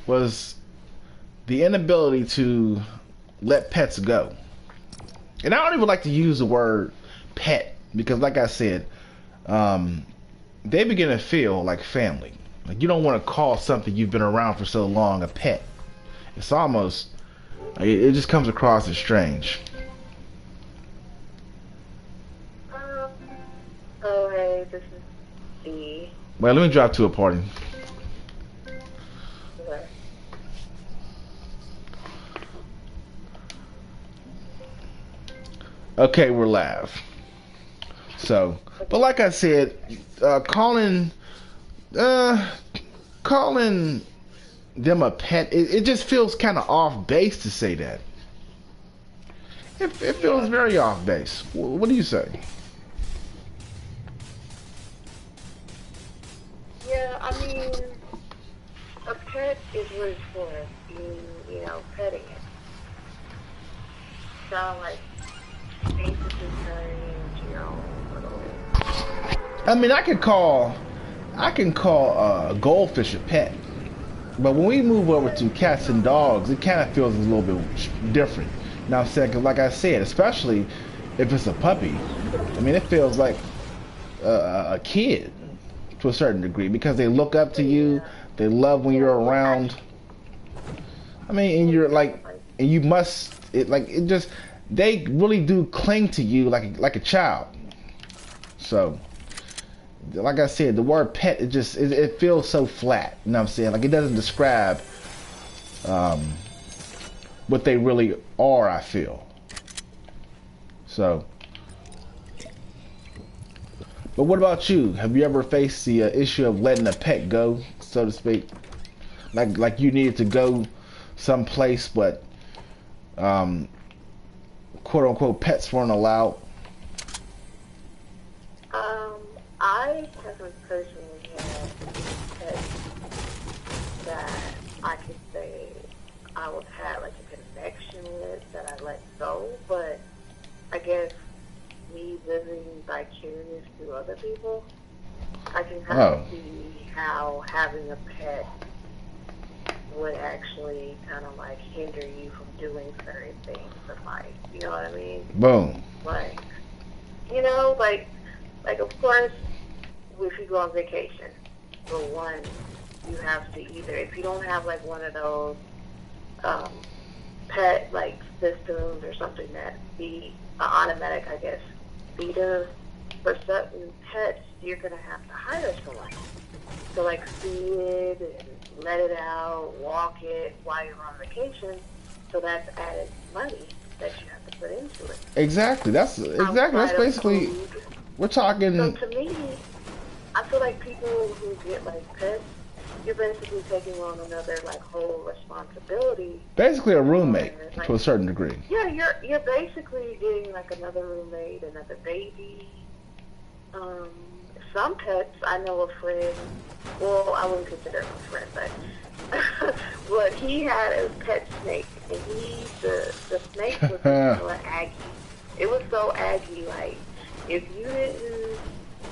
was the inability to let pets go. And I don't even like to use the word pet because, like I said, they begin to feel like family. Like you don't want to call something you've been around for so long a pet. It's almost, it just comes across as strange. Oh, hey, this is D. Wait, let me drop to a party. Okay. Okay, we're live. So, but like I said, calling, uh, calling them a pet, it just feels kind of off base to say that. It feels Yeah. very off base. What do you say? Yeah, I mean, a pet is what it's for. Petting it. Sound like basically turning into your own little. I mean, I can call a goldfish a pet, but when we move over to cats and dogs, it kind of feels a little bit different. Now, I'm saying, 'cause like I said, especially if it's a puppy, I mean, it feels like a kid to a certain degree because they look up to you, Yeah. they love when Yeah, you're well, around. actually, I mean, and you're yeah, like, and you must, it just, they really do cling to you like a child. So, like I said, the word pet, it feels so flat. You know what I'm saying? Like it doesn't describe um, what they really are. I feel so. But what about you? Have you ever faced the issue of letting a pet go, so to speak? Like you needed to go someplace, but um, quote unquote pets weren't allowed. um, I haven't personally had any pets that I could say I would have like a connection with that I let go, but I guess me living vicarious through other people, I can kind of Oh, see how having a pet would actually kind of like hinder you from doing certain things in life. You know what I mean? boom. Like, like of course, if you go on vacation, for one, you have to either if you don't have like one of those um, pet like systems or something that be automatic, I guess, feeder for certain pets, you're gonna have to hire someone to like feed it and let it out, walk it while you're on vacation. So that's added money that you have to put into it Exactly. That's outside of basically food. we're So talking to me, I feel like people who get like pets, you're basically taking on another like whole responsibility basically a roommate where to like a certain degree. yeah, you're basically getting like another roommate, another baby. Um, some pets I know a friend. Well, I wouldn't consider him a friend, but but he had a pet snake, and the snake was so aggy. It was so aggy, like if you didn't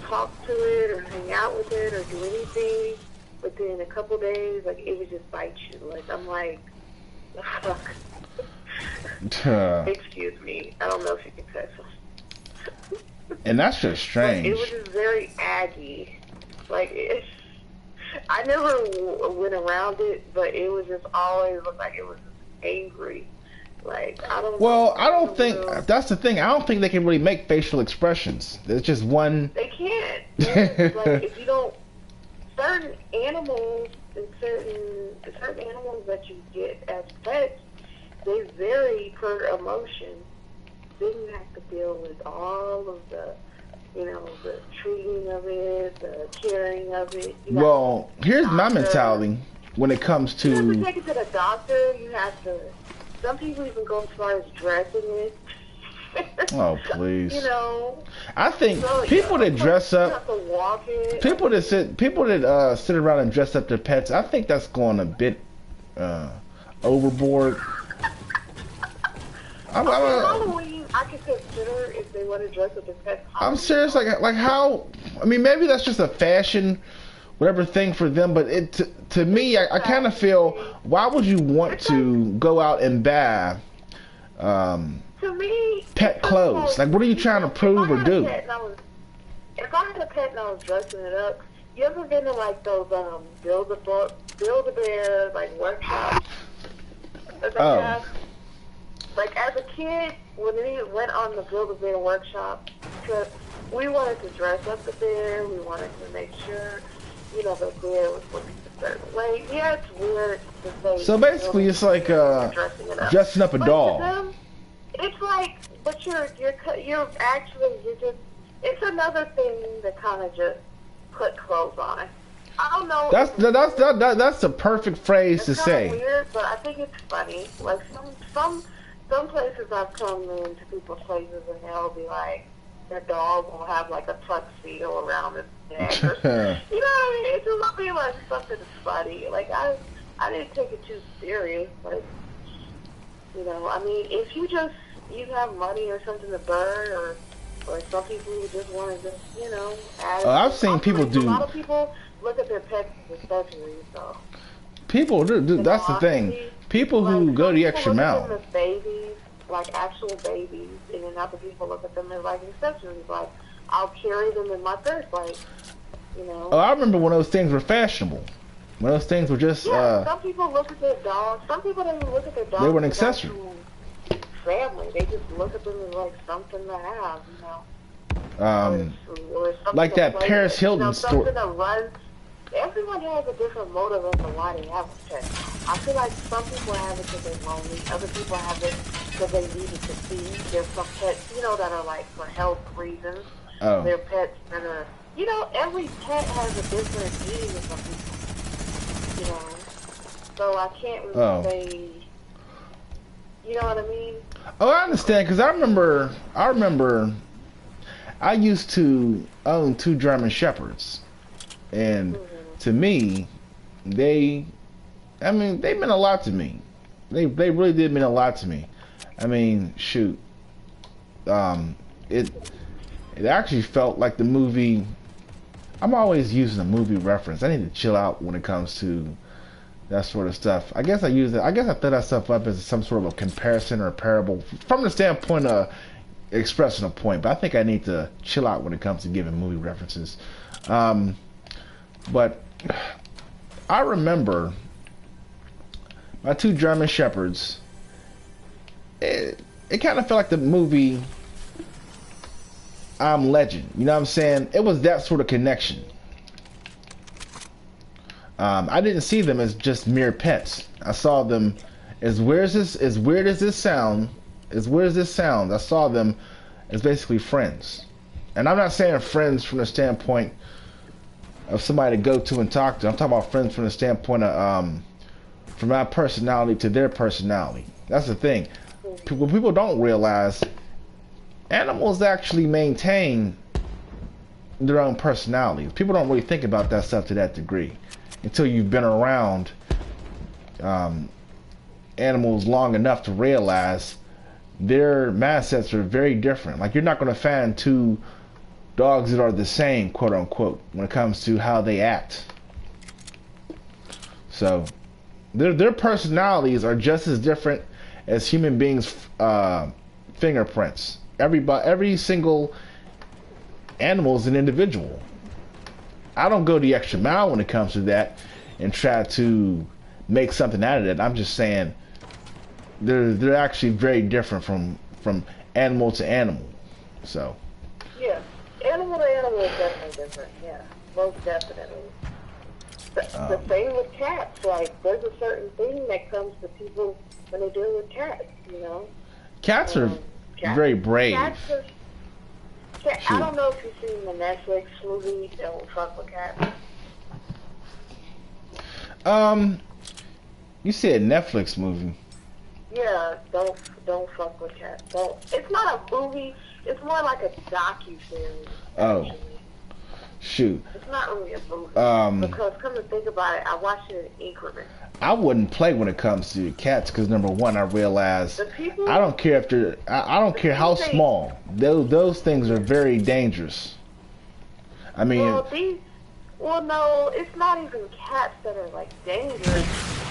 talk to it or hang out with it or do anything within a couple days, like it would just bite you. Like I'm like, fuck. Excuse me. I don't know if you can cuss. And that's just But it was strange. just very aggy. Like it's, I never went around it, but it was just always looked like it was angry. Like I don't know Well, I what in don't the think world. that's the thing. I don't think they can really make facial expressions. It's just one. They can't. And like if you don't, certain animals and certain animals that you get as pets, they vary per emotion. Then you have to deal with all of the treating of it, the caring of it. You got to take Well, it to the here's my doctor. mentality when it comes You have to to. take it to the doctor. You have to. Some people even go as far as dressing it. Oh, you please. know. I think So yeah, people of that course dress you up, have to walk it. I people that mean, sit around and dress up their pets. I think that's going a bit uh, overboard. I'm, I'm, okay, uh, Halloween I could consider if they want to dress up as pets I'm Halloween. serious. Like how? I mean, maybe that's just a fashion whatever thing for them. But to me, I kind of feel, why would you want to go out and buy to me, pet clothes? Like, what are you trying to prove or do? If I had a pet and I was dressing it up, you ever been to like those Build-A-Bear like workshops that they have? Like as a kid, when we went on the Build-A-Bear workshop trip, we wanted to dress up the bear. We wanted to make sure, you know, the bear was looking a certain way. Yeah, it's weird to say. So basically, it's like dressing up a doll. To them, it's like, but you're just. It's another thing to kind of just put clothes on. I don't know. That's the perfect phrase to say. It's weird, but I think it's funny. Like some places I've come into people's places and they'll be like, their dog will have like a tuxedo around its neck. Or, you know what I mean? It's just be like something funny. Like I didn't take it too serious. Like, you know, I mean, if you have money or something to burn, or some people who just want to just, you know, add. I've seen people do. A lot of people look at their pets as accessories, so. People do. That's the thing. People who go the extra mile. Look at them as babies, like actual babies, and then other people look at them as like accessories. Like, I'll carry them in my purse, like, you know. Oh, I remember when those things were fashionable. When those things were just. Yeah, some people look at their dogs. Some people don't even look at their dogs. They were an accessory. Family, they just look at them as like something to have, you know. Or like that Paris Hilton story. Something to run. Everyone has a different motive as to why they have a pet. I feel like some people have it because they're lonely. Other people have it because they need it to feed. There's some pets, you know, that are like for health reasons. Oh. They're pets that are, you know, every pet has a different meaning to some people. You know, so I can't really say. You know what I mean? Oh, I understand, because I remember I used to own 2 German Shepherds, and to me, they meant a lot to me. They really did mean a lot to me. I mean, shoot, it actually felt like the movie. I'm always using a movie reference. I need to chill out when it comes to that sort of stuff. I guess I throw that stuff up as some sort of a comparison or a parable from the standpoint of expressing a point. But I think I need to chill out when it comes to giving movie references. But I remember my 2 German Shepherds. It kind of felt like the movie I'm Legend. You know what I'm saying? It was that sort of connection. I didn't see them as just mere pets. I saw them as weird as this sounds, I saw them as basically friends. And I'm not saying friends from the standpoint of somebody to go to and talk to. I'm talking about friends from the standpoint of from my personality to their personality. That's the thing. What people don't realize, animals actually maintain their own personalities. People don't really think about that stuff to that degree until you've been around animals long enough to realize their mindsets are very different. Like, you're not going to find 2 dogs that are the same, quote unquote, when it comes to how they act. So their personalities are just as different as human beings' fingerprints. Every single animal is an individual. I don't go the extra mile when it comes to that and try to make something out of it. I'm just saying they're actually very different from animal to animal. So. Yeah, animal to animal is definitely different. Yeah, most definitely. The same with cats. Like, there's a certain thing that comes to people when they deal with cats. You know. Cats are very brave. I don't know if you've seen the Netflix movie Don't Fuck with Cats. You said Netflix movie. Yeah, don't fuck with cats. It's not a movie. It's more like a docu-series. Oh, shoot. It's not really a movie. Because come to think about it, I watch it in increments. I wouldn't play when it comes to cats because, number one, I realize I don't care if they're I don't care how small. Those things are very dangerous. I mean, Well, no, it's not even cats that are like dangerous.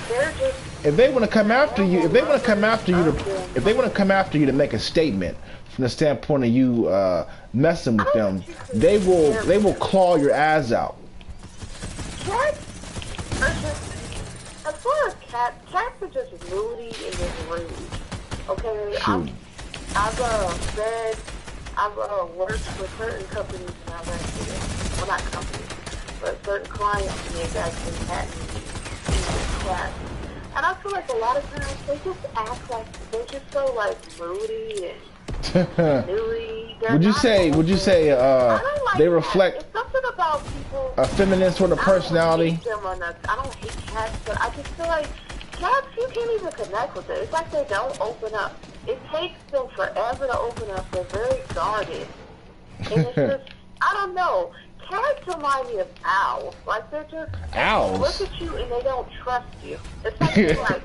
They're just. If they want to come after you, if they want to come lovers after you to, of them. if they want to come after you to make a statement from the standpoint of you messing with them, they will claw your ass out. Cats are just. As far as cats are just moody and just rude. Okay, Shoot. I've worked for certain companies and I've actually, well, not companies, but certain clients and they've actually had me use cats. And I feel like a lot of times they just act like they're just so like moody and moody. Would you say I don't like they cats. reflect It's something about people. a feminine sort of personality? I don't hate cats, but I just feel like cats, you can't even connect with it. It's like they don't open up. It takes them forever to open up. They're very guarded. And it's just, I don't know. Cats remind me of owls. Like, they're just, Owls? they look at you and they don't trust you. It's like they're like,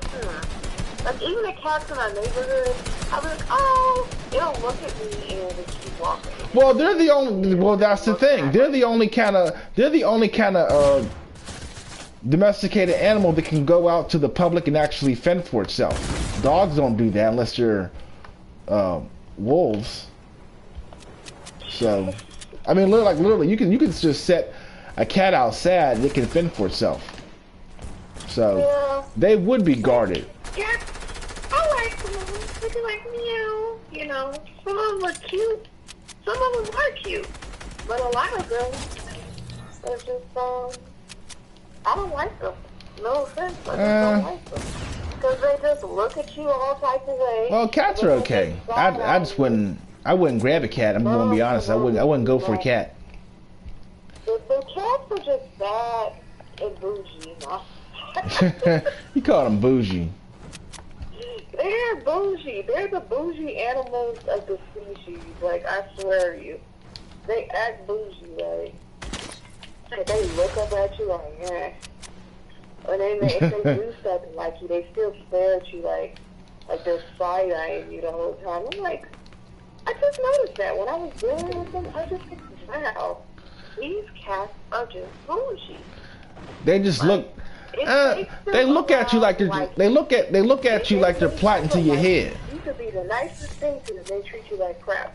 Like, even the cats in our neighborhood, I'll be like, oh, they'll look at me and just keep walking. Well, they're the only. Well, that's the thing. They're the only kind of domesticated animal that can go out to the public and actually fend for itself. Dogs don't do that unless you're wolves. So, I mean, literally, you can just set a cat outside and it can fend for itself. So, Yeah. they would be guarded. Cats, I like them. They can like meow, you know. Some of them are cute. Some of them are cute. But a lot of them, they're just, I don't like them. No offense, I just don't like them. Because they just look at you all types of ways. Well, cats are okay. I just wouldn't. I wouldn't grab a cat. I'm gonna be honest. I wouldn't go for a cat. The cats are just bad and bougie, you know. You call them bougie. They're bougie. They're the bougie animals of the species. Like, I swear to you. They act bougie, like they look up at you like, yeah. And then if they do something like you, they still stare at you like they're side-eyeing you the whole time. I'm like, I just noticed that when I was dealing with them, I just think, wow, these cats are just bougie. They just look. They look at you like they look at you like they're plotting to your head. You could be the nicest thing to them, they treat you like crap.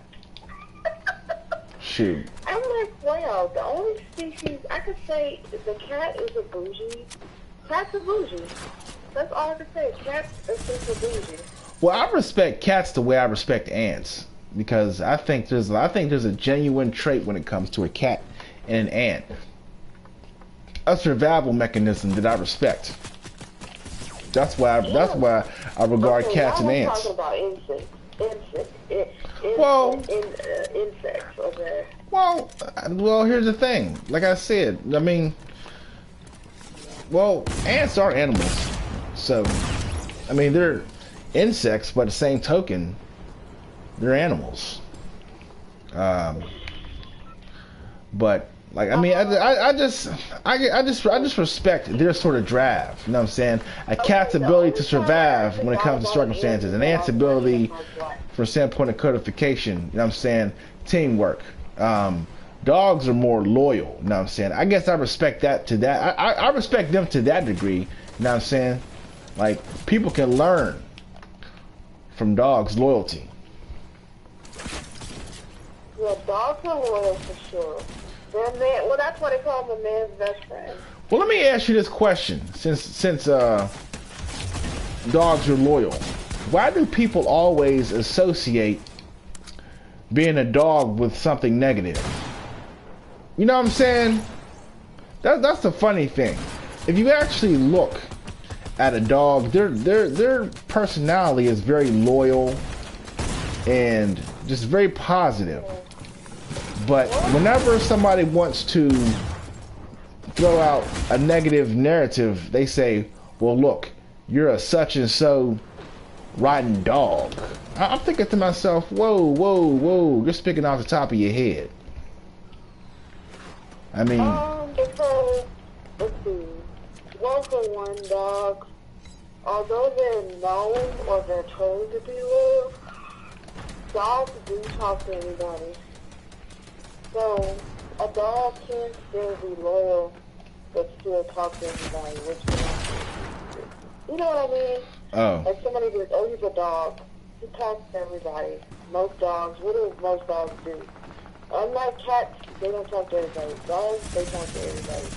Shoot. I'm like, wow, the only species I could say the cat is a bougie. Cats are bougie. That's all I can say. Cats are just a bougie. Well, I respect cats the way I respect ants because I think there's a genuine trait when it comes to a cat and an ant. A survival mechanism that I respect. That's why I regard cats and ants. Talking about insects. Insects, okay. Well, here's the thing. Like I said, I mean, well, ants are animals. So, I mean, they're insects, but at the same token, they're animals. But like, I mean, I just respect their sort of drive. You know what I'm saying? A cat's ability to survive when it comes to circumstances, an ant's ability, from a standpoint of codification. You know what I'm saying? Teamwork. Dogs are more loyal. You know what I'm saying? I guess I respect that to that. I respect them to that degree. You know what I'm saying? Like, people can learn from dogs' loyalty. Yeah, dogs are loyal for sure. They're man. Well, that's why they call them a man's best friend. Well, let me ask you this question. Since dogs are loyal, why do people always associate being a dog with something negative? You know what I'm saying? That's the funny thing. If you actually look at a dog, their personality is very loyal and just very positive. But whenever somebody wants to throw out a negative narrative, they say, well, look, you're a such and so rotten dog. I'm thinking to myself, whoa, you're speaking off the top of your head. I mean, Because, let's see, one for one, dogs, although they're known or they're told to be loyal, dogs do talk to anybody. So, a dog can still be loyal but still talk to everybody, which you know what I mean? Oh. Like somebody goes, oh, he's a dog. He talks to everybody. Most dogs, what do most dogs do? Unlike cats, they don't talk to everybody. Dogs, they talk to everybody.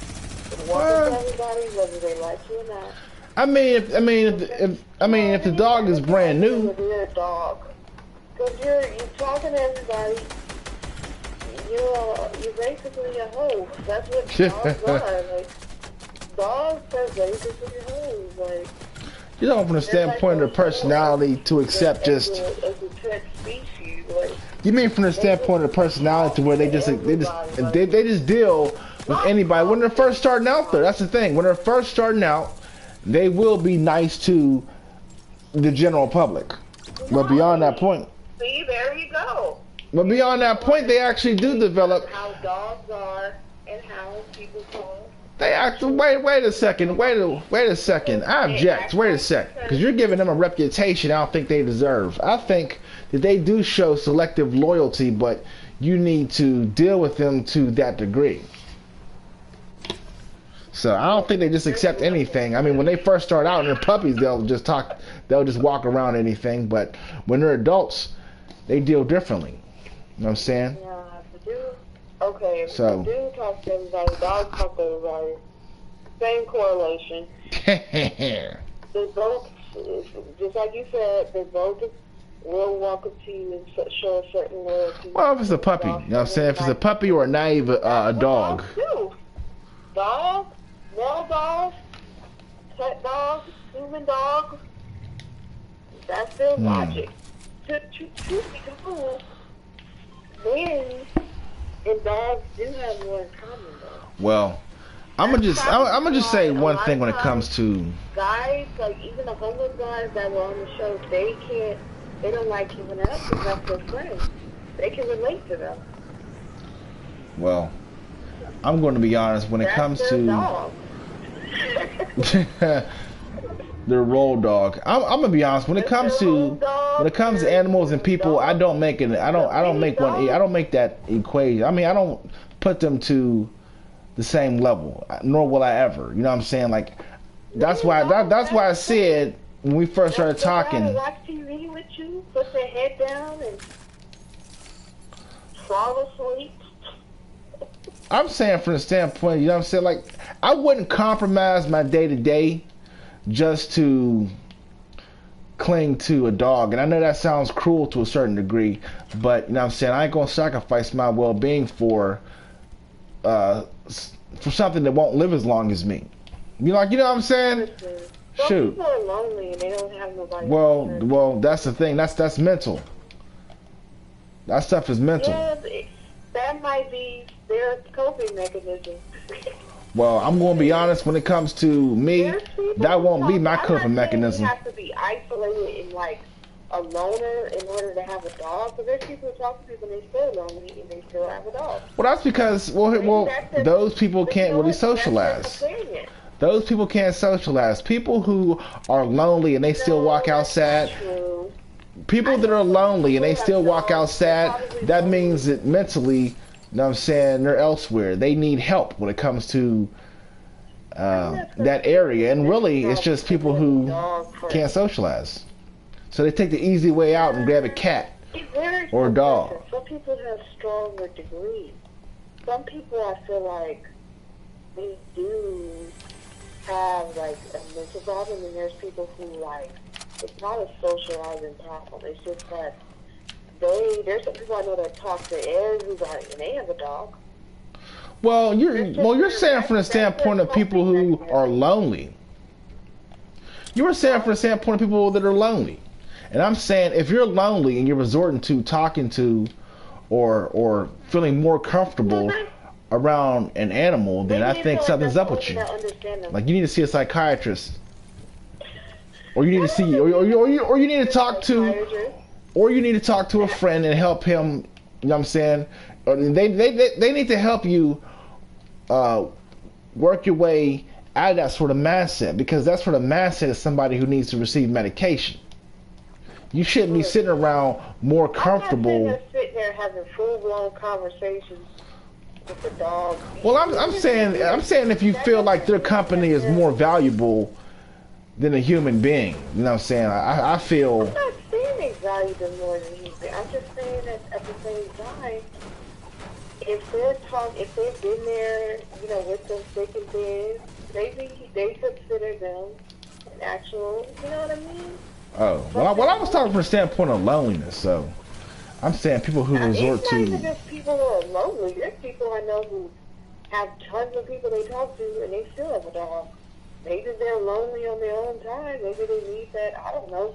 They walk up to everybody, whether they like you or not. If the dog is brand new. You're a dog. Because you're talking to everybody. You're basically a hoe. That's what dogs are. Like, dogs are basically hoes. Like, You know, from the standpoint of their personality to accept just. As a pet species, like, You mean from the standpoint of personality to where they just deal with anybody when they're first starting out there. That's the thing. When they're first starting out, they will be nice to the general public. But beyond that point. See, there you go. But beyond that point, they actually do develop. How dogs are and how people call. They actually wait a second. I object. Wait a second, because you're giving them a reputation I don't think they deserve. I think that they do show selective loyalty, but you need to deal with them to that degree. So I don't think they just accept anything. I mean, when they first start out and they're puppies, they'll just walk around anything. But when they're adults, they deal differently. You know what I'm saying? Yeah, okay, so do talk to everybody, dogs talk to everybody. Same correlation. They both, just like you said, they both will walk up to you and show a certain loyalty. Well, if it's a puppy, you know what I'm saying? If it's a puppy or a naive a dog. Dog, male dog, pet dog, human dog. That's their logic. Truth be told, men and dogs do have more in common, though. Well, I'm gonna just say one thing when it comes to guys, like even the homeless guys that were on the show, they don't like giving up because that's their friends. They can relate to them. Well, I'm going to be honest when it comes to their roll dog. I'm gonna be honest when it comes to animals and people. I don't make that equation. I mean, I don't put them to the same level, nor will I ever. You know what I'm saying? Like that's why I said when we first started talking. Watch TV with you, put their head down, and fall asleep. I'm saying from the standpoint, you know what I'm saying? Like, I wouldn't compromise my day-to-day just to cling to a dog. And I know that sounds cruel to a certain degree, but, you know what I'm saying? I ain't going to sacrifice my well-being for something that won't live as long as me. You know what I'm saying? Shoot. People are lonely and they don't have nobody. Well, that's the thing. That's mental. That stuff is mental. Yeah, that might be their coping mechanism. Well, I'm going to be honest. When it comes to me, that won't be my coping mechanism. You have to be isolated and like a loner in order to have a dog. Because there's people who talk to people and they still lonely and they still have a dog. Well, that's because those people can't really socialize. Those people can't socialize. People who are lonely and they still walk outside. People that are lonely and they still walk outside. That means that mentally. You know what I'm saying? They're elsewhere. They need help when it comes to that area. And really, it's just people who can't socialize. So they take the easy way out and grab a cat or a dog. Some people have stronger degrees. Some people, I feel like, they do have, like, a mental problem. And there's people who, like, it's not a socializing problem. It's just that there's some people I know that talk to everybody, and they have a dog. Well, you're saying from the standpoint of people who are lonely. You were saying from the standpoint of people that are lonely, and I'm saying if you're lonely and you're resorting to talking to, or feeling more comfortable around an animal, then I think something's up with you. Like you need to see a psychiatrist, or you need to see, or you need to talk to. Or you need to talk to a friend and help him, you know what I'm saying? Or they need to help you work your way out of that sort of mindset, because that sort of mindset is somebody who needs to receive medication. You shouldn't be sitting around more comfortable. I'm not sitting there having full-blown conversations with the dog. Well, I'm saying if you feel like their company is more valuable than a human being, you know what I'm saying? I feel. I'm not saying they value them more than human beings. I'm just saying that at the same time, if they've been there, you know, with them thick and thin, maybe they consider them an actual, you know what I mean? Oh, well, I was talking from the standpoint of loneliness, so I'm saying people who resort it's to. not even just people who are lonely. There's people I know who have tons of people they talk to, and they still have a dog. Maybe they're lonely on their own time. Maybe they need that. I don't know.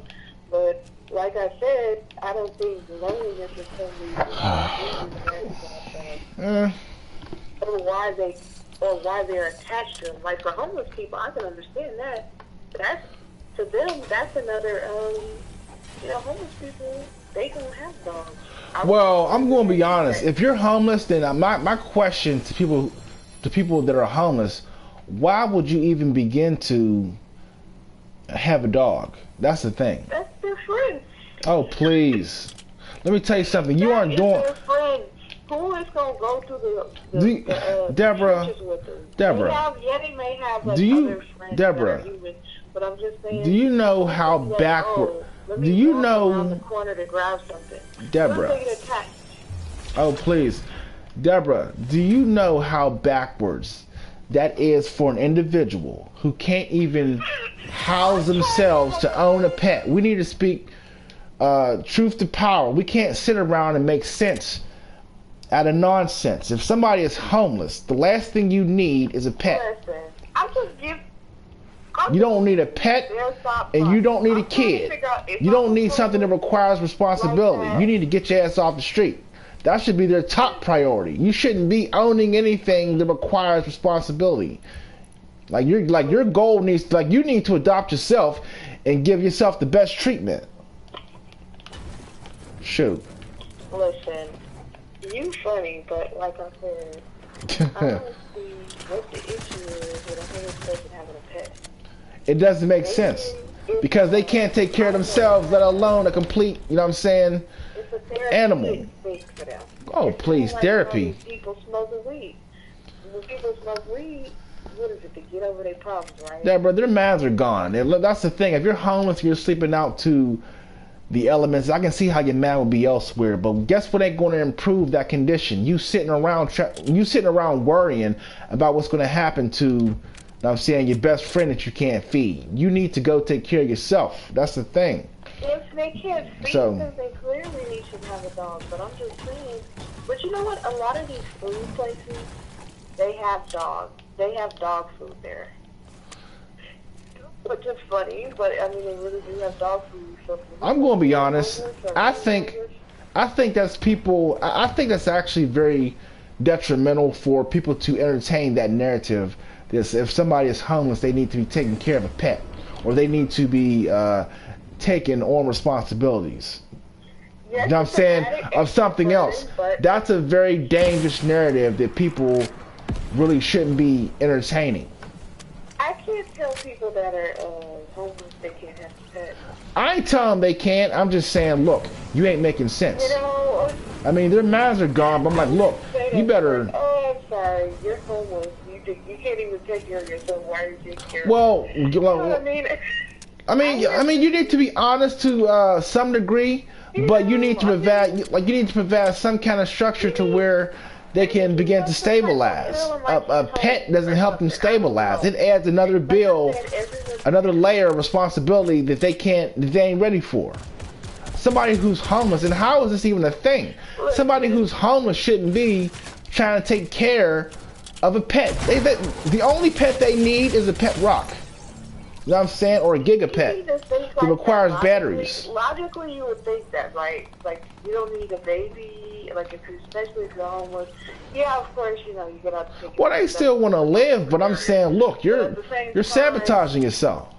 But like I said, I don't think loneliness is something or why they're attached to them. Like for homeless people, I can understand that. That's to them. That's another. You know, homeless people, they don't have dogs. Well, I'm going to be honest. If you're homeless, then my question to people that are homeless, why would you even begin to have a dog? That's the thing. That's their friend. Oh, please. Let me tell you something. You aren't doing. Their friend. Who is gonna go to the Deborah? churches with them? Deborah. They may have like Do you, other friends Deborah? that are human, but I'm just saying. Do you know how like, backward? let Do me you walk around the know, corner to grab something? Deborah? Don't get attached. Oh, please, Deborah. Do you know how backwards that is for an individual who can't even house themselves to own a pet? We need to speak truth to power. We can't sit around and make sense out of nonsense. If somebody is homeless, the last thing you need is a pet. Listen, You don't need a pet, and you don't need a kid. You don't need something that requires responsibility. You need to get your ass off the street. That should be their top priority. You shouldn't be owning anything that requires responsibility. Your goal needs to, you need to adopt yourself and give yourself the best treatment. Shoot. Listen, you funny, but like I said, I don't see what the issue is with a homeless person having a pet. It doesn't make sense because they can't take care of themselves, let alone a complete, you know what I'm saying, it's a therapeutic animal. thing for them. Oh, It's please, like therapy. when people smoking weed. When people smoke weed, what is it, to get over their problems, right? Yeah, bro, their minds are gone. That's the thing. If you're homeless, you're sleeping out to the elements. I can see how your mind would be elsewhere, but guess what ain't going to improve that condition? You sitting around worrying about what's going to happen to, I'm saying, your best friend that you can't feed. You need to go take care of yourself. That's the thing. If they can't feed them, they clearly should have a dog. But I'm just saying. But you know what? A lot of these food places, they have dogs. They have dog food there. Which is funny, but I mean, they really do have dog food. So I'm going to be honest. I think that's people. I think that's actually very detrimental for people to entertain that narrative. This, if somebody is homeless, they need to be taking care of a pet, or they need to be taking on responsibilities. Yes, you know what I'm saying? Of something else. That's a very dangerous narrative that people really shouldn't be entertaining. I can't tell people that are homeless they can't have a pet. I ain't telling them they can't. I'm just saying, look, you ain't making sense. You know, I mean, their minds are gone, but I'm like, look, you better. Oh, I'm sorry, you're homeless. You can't even take care of yourself. Why are you taking care of yourself? You know what I mean? I mean, you need to be honest to some degree, but you need to provide some kind of structure to where they can begin to stabilize. A pet doesn't help them stabilize. It adds another bill, another layer of responsibility that they ain't ready for. Somebody who's homeless, and how is this even a thing? Somebody who's homeless shouldn't be trying to take care of a pet. The only pet they need is a pet rock. You know what I'm saying? Or a gigapet that requires batteries. Logically, you would think that, right? Like, you don't need a baby, like, especially if you're homeless. Yeah, of course, you know, you get out to take well, they still want to live, but I'm saying, look, you're sabotaging yourself.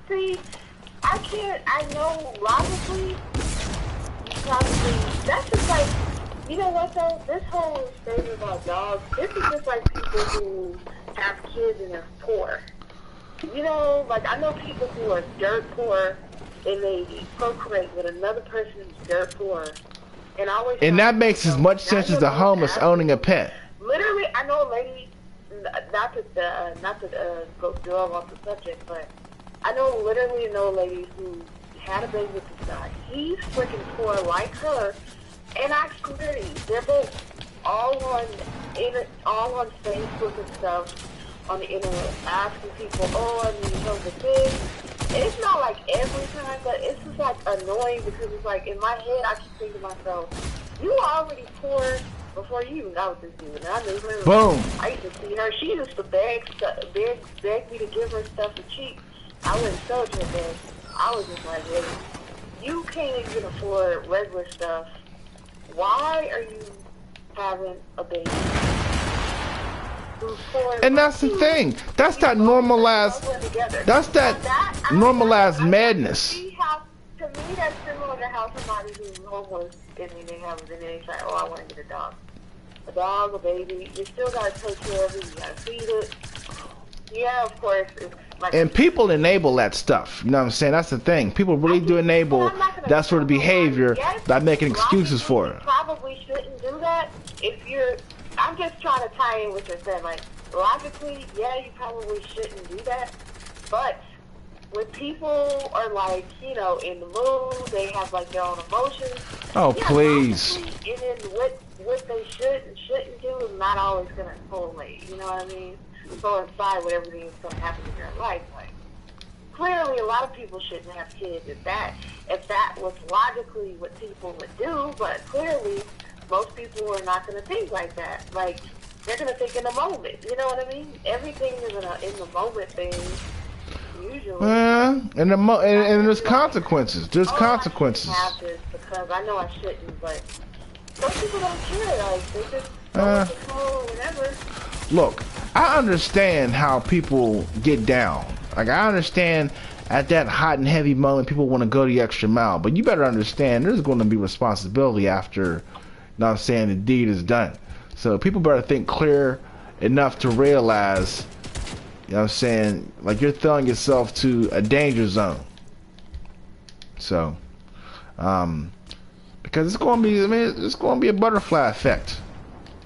See, I know logically, that's just like, you know what though? This whole statement about dogs, this is just like people who have kids and they're poor. You know, like I know people who are dirt poor and they procreate with another person who's dirt poor, and always. And that makes as much sense as the homeless owning a pet. Literally, I know a lady. Not to go dwell off the subject, but I literally know a lady who had a baby with this guy. He's freaking poor like her, and actually they're both all on Facebook and stuff on the internet asking people, oh, I need help with this. And it's not like every time, but it's just like annoying because it's like in my head I keep thinking to myself, you were already poor before you even got with this dude. And I knew her. Boom. I used to see her. She used to beg me to give her stuff for cheap. I wouldn't sell it to her, but I was just like, listen, you can't even afford regular stuff. Why are you having a baby? And that's the thing. That's that normalized. That's that normalized madness. To me, that's similar to how somebody who's homeless and they have and they say, "Oh, I want to get a dog, a baby." You still gotta take care of it. You gotta feed it. Yeah, of course. It's like, and people enable that stuff. You know what I'm saying? That's the thing. People really do enable that sort of behavior by making excuses for it. You probably shouldn't do that if you're. I'm just trying to tie in what you're saying. Like, logically, yeah, you probably shouldn't do that. But when people are like, in the mood, they have like their own emotions. Oh, yeah, please. And then what they should and shouldn't do is not always going to correlate. You know what I mean? Coincide with everything that's going to happen in your life. Like, clearly, a lot of people shouldn't have kids if that was logically what people would do. But clearly, most people are not going to think like that. Like, they're going to think in the moment. You know what I mean? Everything is in the moment thing, usually. And there's consequences. There's consequences. I have this because I know I shouldn't, but some people don't care. Like, they just go with the flow or whatever. Look, I understand how people get down. Like, I understand at that hot and heavy moment, people want to go the extra mile. But you better understand, there's going to be responsibility after, not saying the deed is done. So people better think clear enough to realize, you know what I'm saying, like you're throwing yourself to a danger zone. So, because it's going to be, it's going to be a butterfly effect.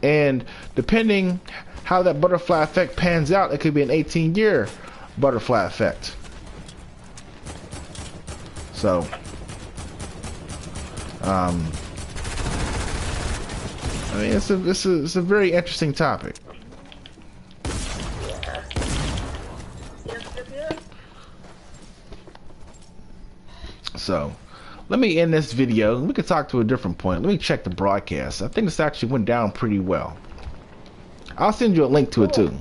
And depending how that butterfly effect pans out, it could be an 18-year butterfly effect. So, it's a very interesting topic. So, let me end this video. We could talk to a different point. Let me check the broadcast. I think this actually went down pretty well. I'll send you a link to it too.